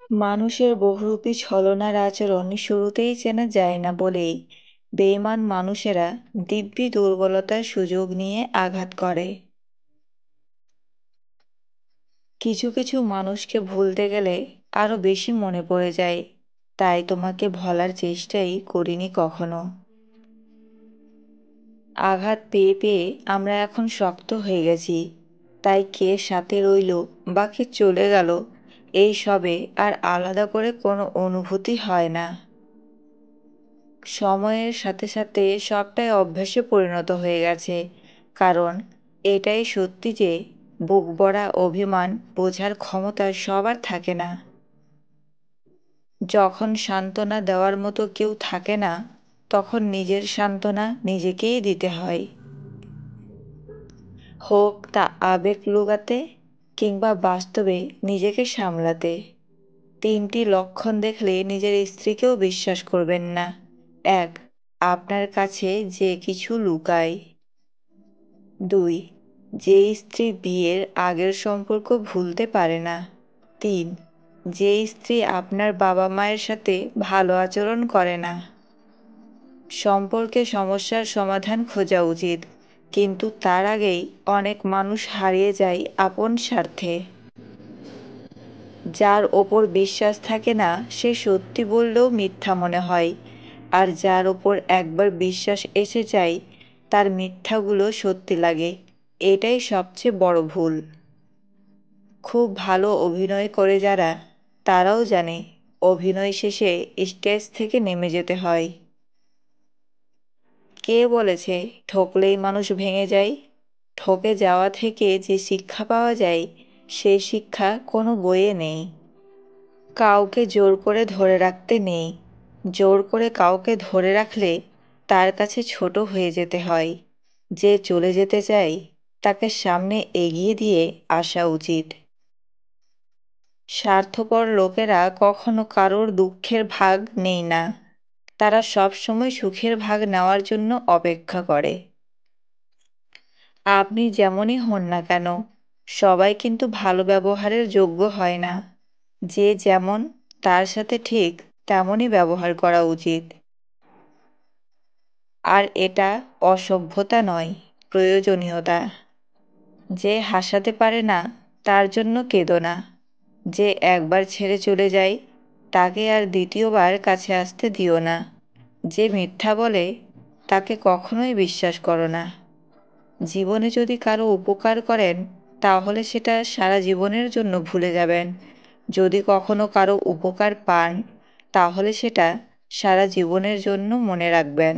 মানুষের বহুরূপী ছলনার আচরণ শুরুতেই চেনা যায় না বলেই বেঈমান মানুষেরা দিব্যি দুর্বলতার সুযোগ নিয়ে আঘাত করে। কিছু কিছু মানুষকে ভুলতে গেলে আরো বেশি মনে পড়ে যায়, তাই তোমাকে ভোলার চেষ্টাই করিনি কখনো। আঘাত পেয়ে পেয়ে আমরা এখন শক্ত হয়ে গেছি, তাই কে সাথে রইল বা কে চলে গেল এই সবে আর আলাদা করে কোনো অনুভূতি হয় না। সময়ের সাথে সাথে সবটাই অভ্যাসে পরিণত হয়ে গেছে, কারণ এটাই সত্যি যে বুক ভরা অভিমান বোঝার ক্ষমতা সবার থাকে না। যখন সান্ত্বনা দেওয়ার মতো কেউ থাকে না, তখন নিজের সান্ত্বনা নিজেকেই দিতে হয়, হোক তা আবেগ লুকাতে কিংবা বাস্তবে নিজেকে সামলাতে। তিনটি লক্ষণ দেখলে নিজের স্ত্রীকেও বিশ্বাস করবেন না। এক, আপনার কাছে যে কিছু লুকায়। দুই, যে স্ত্রী বিয়ের আগের সম্পর্ক ভুলতে পারে না। তিন, যে স্ত্রী আপনার বাবা মায়ের সাথে ভালো আচরণ করে না। সম্পর্কে সমস্যার সমাধান খোঁজা উচিত, কিন্তু তার আগেই অনেক মানুষ হারিয়ে যায় আপন স্বার্থে। যার ওপর বিশ্বাস থাকে না সে সত্যি বললেও মিথ্যা মনে হয়, আর যার ওপর একবার বিশ্বাস এসে যায় তার মিথ্যাগুলো সত্যি লাগে। এটাই সবচেয়ে বড় ভুল। খুব ভালো অভিনয় করে যারা, তারাও জানে অভিনয় শেষে স্টেজ থেকে নেমে যেতে হয়। কে বলেছে ঠকলেই মানুষ ভেঙে যায়? ঠকে যাওয়া থেকে যে শিক্ষা পাওয়া যায় সেই শিক্ষা কোনো বইয়ে নেই। কাউকে জোর করে ধরে রাখতে নেই। জোর করে কাউকে ধরে রাখলে তার কাছে ছোট হয়ে যেতে হয়। যে চলে যেতে চায় তাকে সামনে এগিয়ে দিয়ে আসা উচিত। স্বার্থপর লোকেরা কখনো কারোর দুঃখের ভাগ নেয় না, তারা সব সময় সুখের ভাগ নেওয়ার জন্য অপেক্ষা করে। আপনি যেমনই হন না কেন, সবাই কিন্তু ভালো ব্যবহারের যোগ্য হয় না। যে যেমন, তার সাথে ঠিক তেমনই ব্যবহার করা উচিত। আর এটা অসভ্যতা নয়, প্রয়োজনীয়তা। যে হাসাতে পারে না তার জন্য কেঁদো না। যে একবার ছেড়ে চলে যায় তাকে আর দ্বিতীয়বার কাছে আসতে দিও না। যে মিথ্যা বলে তাকে কখনোই বিশ্বাস করো না। জীবনে যদি কারো উপকার করেন তাহলে সেটা সারা জীবনের জন্য ভুলে যাবেন। যদি কখনো কারো উপকার পান তাহলে সেটা সারা জীবনের জন্য মনে রাখবেন।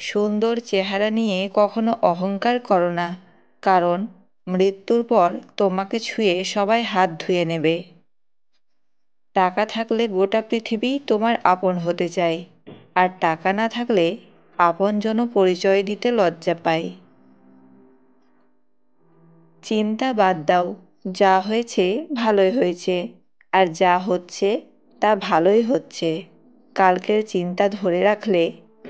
সুন্দর চেহারা নিয়ে কখনো অহংকার করো না, কারণ মৃত্যুর পর তোমাকে ছুঁয়ে সবাই হাত ধুয়ে নেবে। টাকা থাকলে গোটা পৃথিবী তোমার আপন হতে চায়, আর টাকা না থাকলে আপনজন পরিচয় দিতে লজ্জা পায়। চিন্তা বাদ দাও, যা হয়েছে ভালোই হয়েছে, আর যা হচ্ছে তা ভালোই হচ্ছে। কালকের চিন্তা ধরে রাখলে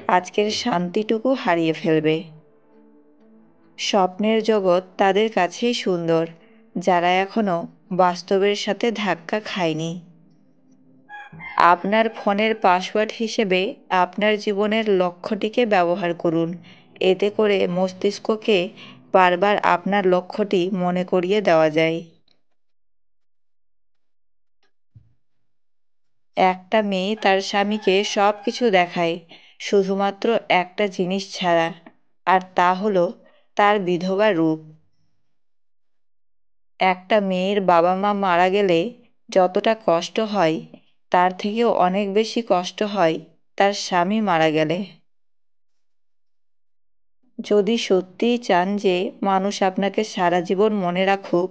আজকের শান্তিটুকু হারিয়ে ফেলবে। স্বপ্নের জগৎ তাদের কাছেই সুন্দর যারা এখনো বাস্তবের সাথে ধাক্কা খায়নি। আপনার ফোনের পাসওয়ার্ড হিসেবে আপনার জীবনের লক্ষ্যটিকে ব্যবহার করুন। এতে করে মস্তিষ্ককে বারবার আপনার লক্ষ্যটি মনে করিয়ে দেওয়া যায়। একটা মেয়ে তার স্বামীকে সব কিছু দেখায়, শুধুমাত্র একটা জিনিস ছাড়া, আর তা হলো তার বিধবা রূপ। একটা মেয়ের বাবা মা মারা গেলে যতটা কষ্ট হয় তার থেকেও অনেক বেশি কষ্ট হয় তার স্বামী মারা গেলে। যদি সত্যিই চান যে মানুষ আপনাকে সারা জীবন মনে রাখুক,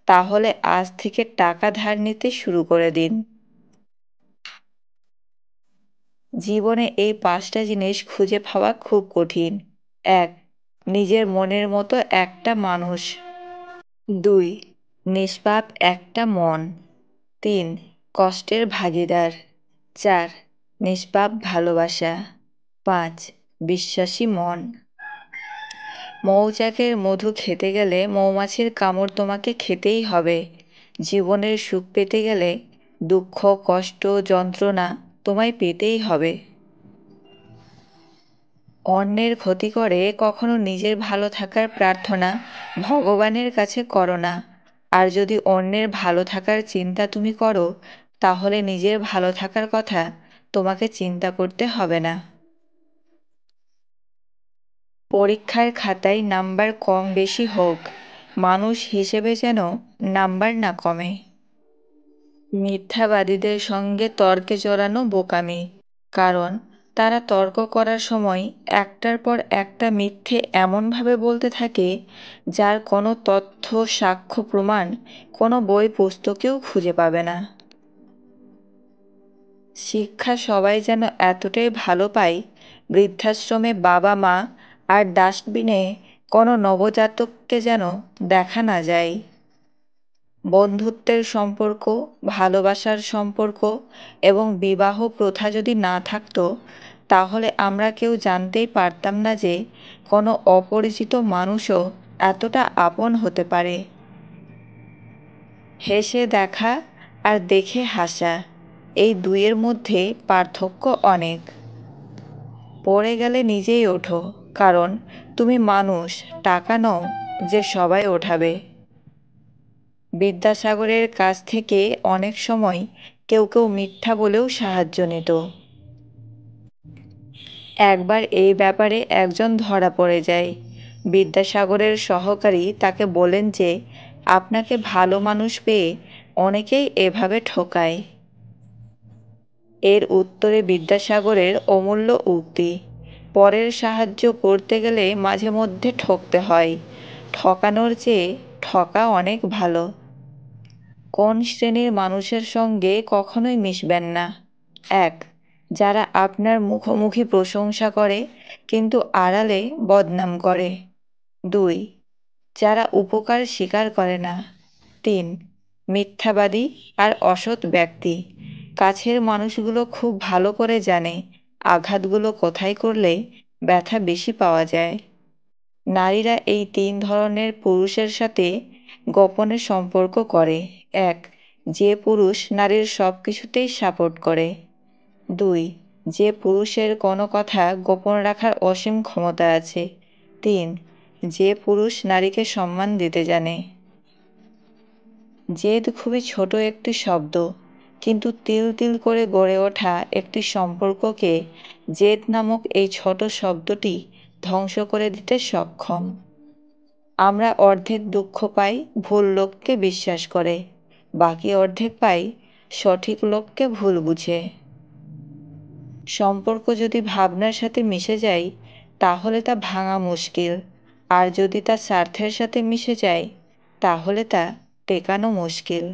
তাহলে আজ থেকে টাকা ধার নিতে শুরু করে দিন। জীবনে এই 5টা জিনিস খুঁজে পাওয়া খুব কঠিন। 1, নিজের মনের মতো একটা মানুষ। 2, নিষ্পাপ একটা মন। 3, কষ্টের ভাগীদার। 4, নিষ্পাপ ভালোবাসা। 5, বিশ্বাসী মন। মৌচাকের মধু খেতে গেলে মৌমাছির কামড় তোমাকে খেতেই হবে। জীবনের সুখ পেতে গেলে দুঃখ, কষ্ট, যন্ত্রণা তোমায় পেতেই হবে। অন্যের ক্ষতি করে কখনো নিজের ভালো থাকার প্রার্থনা ভগবানের কাছে করো না। আর যদি অন্যের ভালো থাকার চিন্তা তুমি করো, তাহলে নিজের ভালো থাকার কথা তোমাকে চিন্তা করতে হবে না। পরীক্ষার খাতায় নাম্বার কম বেশি হোক, মানুষ হিসেবে যেন নাম্বার না কমে। মিথ্যাবাদীদের সঙ্গে তর্কে জড়ানো বোকামি, কারণ তারা তর্ক করার সময় একটার পর একটা মিথ্যে এমনভাবে বলতে থাকে যার কোনো তথ্য, সাক্ষ্য, প্রমাণ কোনো বই পুস্তকেও খুঁজে পাবে না। শিক্ষা সবাই যেন এতটাই ভালো পায়, বৃদ্ধাশ্রমে বাবা মা আর ডাস্টবিনে কোনো নবজাতককে যেন দেখা না যায়। বন্ধুত্বের সম্পর্ক, ভালোবাসার সম্পর্ক এবং বিবাহ প্রথা যদি না থাকতো, তাহলে আমরা কেউ জানতেই পারতাম না যে কোনো অপরিচিত মানুষও এতটা আপন হতে পারে। হেসে দেখা আর দেখে হাসা, এই দুইয়ের মধ্যে পার্থক্য অনেক। পড়ে গেলে নিজেই ওঠো, কারণ তুমি মানুষ, টাকা নও যে সবাই ওঠাবে। বিদ্যাসাগরের কাছ থেকে অনেক সময় কেউ কেউ মিথ্যা বলেও সাহায্য নিত। একবার এই ব্যাপারে একজন ধরা পড়ে যায়। বিদ্যাসাগরের সহকারী তাকে বলেন যে আপনাকে ভালো মানুষ পেয়ে অনেকেই এভাবে ঠকায়। এর উত্তরে বিদ্যাসাগরের অমূল্য উক্তি, পরের সাহায্য করতে গেলে মাঝে মধ্যে ঠকতে হয়, ঠকানোর চেয়ে ঠকা অনেক ভালো। কোন শ্রেণীর মানুষের সঙ্গে কখনোই মিশবেন না? ১. যারা আপনার মুখোমুখি প্রশংসা করে কিন্তু আড়ালে বদনাম করে। ২. যারা উপকার স্বীকার করে না। ৩. মিথ্যাবাদী আর অসৎ ব্যক্তি। কাছের মানুষগুলো খুব ভালো করে জানে আঘাতগুলো কোথায় করলে ব্যথা বেশি পাওয়া যায়। নারীরা এই ৩ ধরনের পুরুষের সাথে গোপনে সম্পর্ক করে। ১. যে পুরুষ নারীর সব কিছুতেই সাপোর্ট করে। ২. যে পুরুষের কোনো কথা গোপন রাখার অসীম ক্ষমতা আছে। ৩. যে পুরুষ নারীকে সম্মান দিতে জানে। জেদ খুবই ছোট একটি শব্দ, কিন্তু তিল তিল করে গড়ে ওঠা একটি সম্পর্ককে জেদ নামক এই ছোট শব্দটি ধ্বংস করে দিতে সক্ষম। আমরা অর্ধেক দুঃখ পাই ভুল লোককে বিশ্বাস করে, বাকি অর্ধেক পাই সঠিক লোককে ভুল বুঝে। সম্পর্ক যদি ভাবনার সাথে মিশে যায়, তাহলে তা ভাঙা মুশকিল, আর যদি তা স্বার্থের সাথে মিশে যায়, তাহলে তা টেকানো মুশকিল।